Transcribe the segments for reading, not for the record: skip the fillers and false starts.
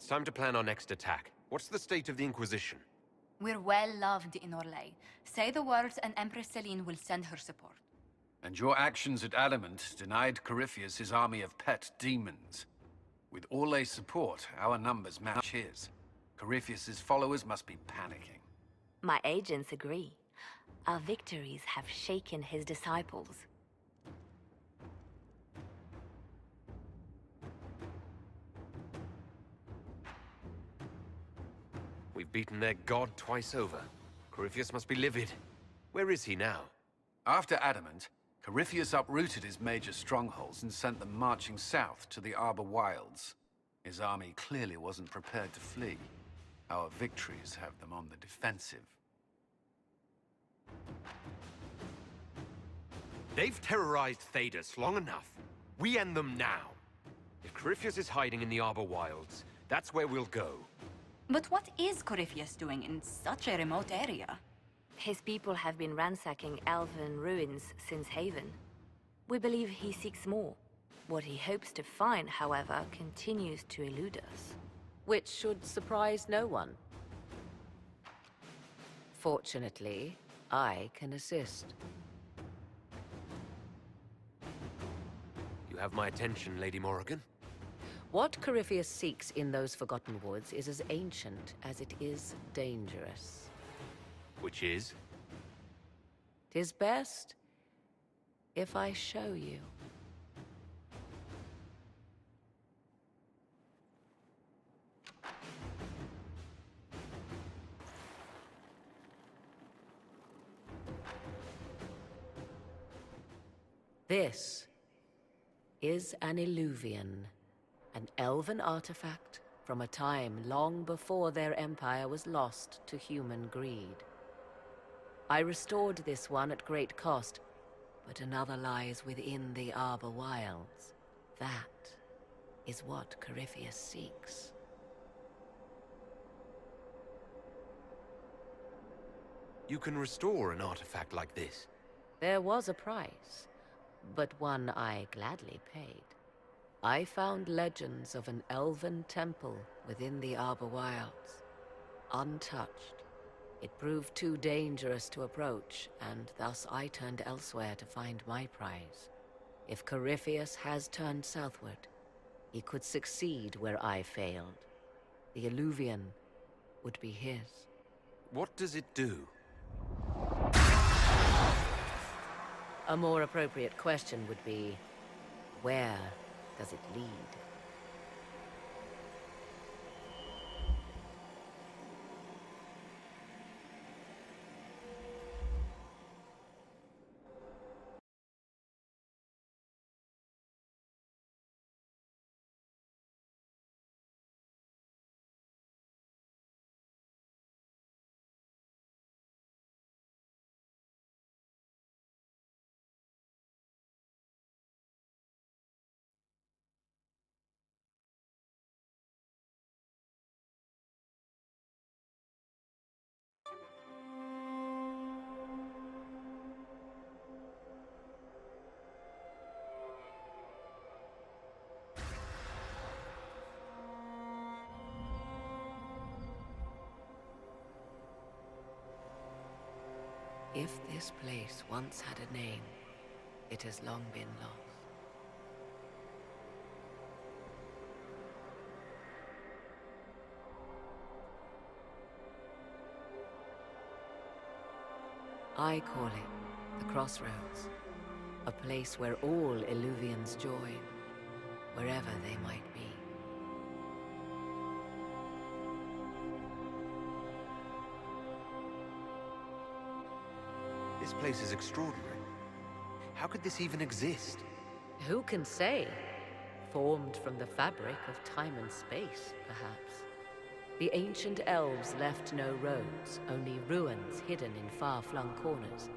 It's time to plan our next attack. What's the state of the Inquisition? We're well loved in Orlais. Say the words and Empress Celine will send her support. And your actions at Adamant denied Corypheus his army of pet demons. With Orlais' support, our numbers match his. Corypheus's followers must be panicking. My agents agree. Our victories have shaken his disciples. We've beaten their god twice over. Corypheus must be livid. Where is he now? After Adamant, Corypheus uprooted his major strongholds and sent them marching south to the Arbor Wilds. His army clearly wasn't prepared to flee. Our victories have them on the defensive. They've terrorized Thedas long enough. We end them now. If Corypheus is hiding in the Arbor Wilds, that's where we'll go. But what is Corypheus doing in such a remote area? His people have been ransacking elven ruins since Haven. We believe he seeks more. What he hopes to find, however, continues to elude us. Which should surprise no one. Fortunately, I can assist. You have my attention, Lady Morrigan. What Corypheus seeks in those Forgotten Woods is as ancient as it is dangerous. Which is? 'Tis best if I show you. This is an Illuvian, an elven artifact from a time long before their empire was lost to human greed. I restored this one at great cost, but another lies within the Arbor Wilds. That is what Corypheus seeks. You can restore an artifact like this. There was a price, but one I gladly paid. I found legends of an elven temple within the Arbor Wilds. Untouched. It proved too dangerous to approach, and thus I turned elsewhere to find my prize. If Corypheus has turned southward, he could succeed where I failed. The Illuvian would be his. What does it do? A more appropriate question would be, where does it lead? If this place once had a name, it has long been lost. I call it the Crossroads, a place where all Illuvians join, wherever they might be. This place is extraordinary. How could this even exist? Who can say? Formed from the fabric of time and space, perhaps. The ancient elves left no roads, only ruins hidden in far-flung corners.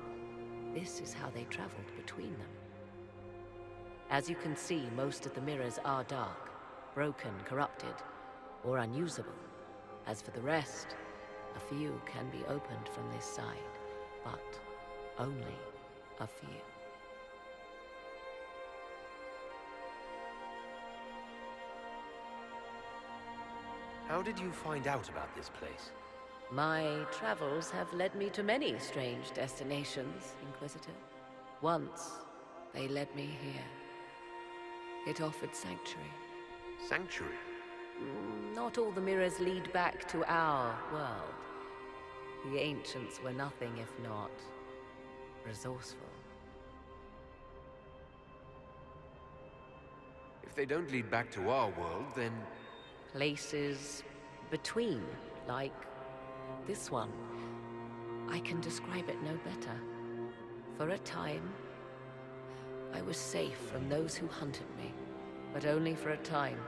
This is how they traveled between them. As you can see, most of the mirrors are dark, broken, corrupted, or unusable. As for the rest, a few can be opened from this side, but only a few. How did you find out about this place? My travels have led me to many strange destinations, Inquisitor. Once, they led me here. It offered sanctuary. Sanctuary? Not all the mirrors lead back to our world. The ancients were nothing if not resourceful. If they don't lead back to our world, then... Places between, like this one. I can describe it no better. For a time, I was safe from those who hunted me, but only for a time.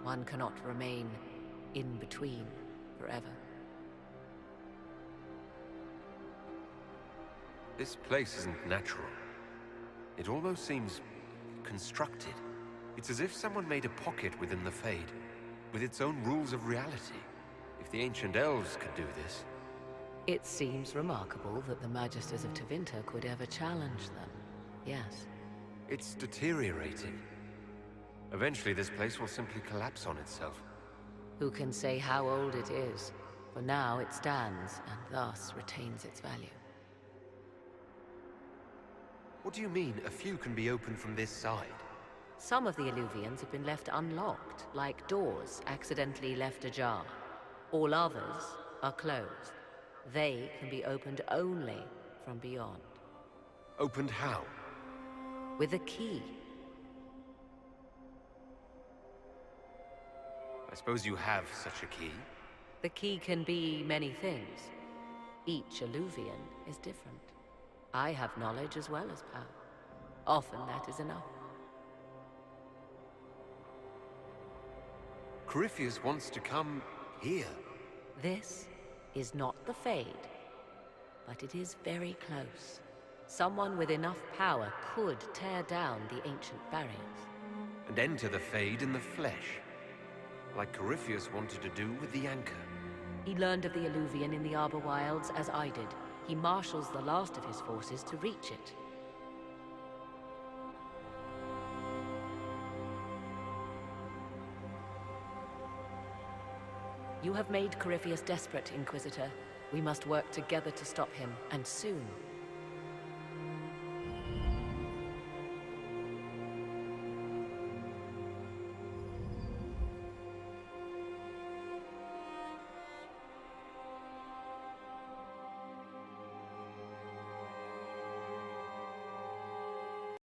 One cannot remain in between forever. This place isn't natural. It almost seems constructed. It's as if someone made a pocket within the Fade, with its own rules of reality. If the ancient elves could do this... It seems remarkable that the Magisters of Tevinter could ever challenge them. Yes. It's deteriorating. Eventually this place will simply collapse on itself. Who can say how old it is? For now it stands, and thus retains its value. What do you mean, a few can be opened from this side? Some of the Illuvians have been left unlocked, like doors accidentally left ajar. All others are closed. They can be opened only from beyond. Opened how? With a key. I suppose you have such a key? The key can be many things. Each Illuvian is different. I have knowledge as well as power. Often that is enough. Corypheus wants to come here. This is not the Fade, but it is very close. Someone with enough power could tear down the ancient barriers. And enter the Fade in the flesh. Like Corypheus wanted to do with the Anchor. He learned of the Illuvian in the Arbor Wilds as I did. He marshals the last of his forces to reach it. You have made Corypheus desperate, Inquisitor. We must work together to stop him, and soon.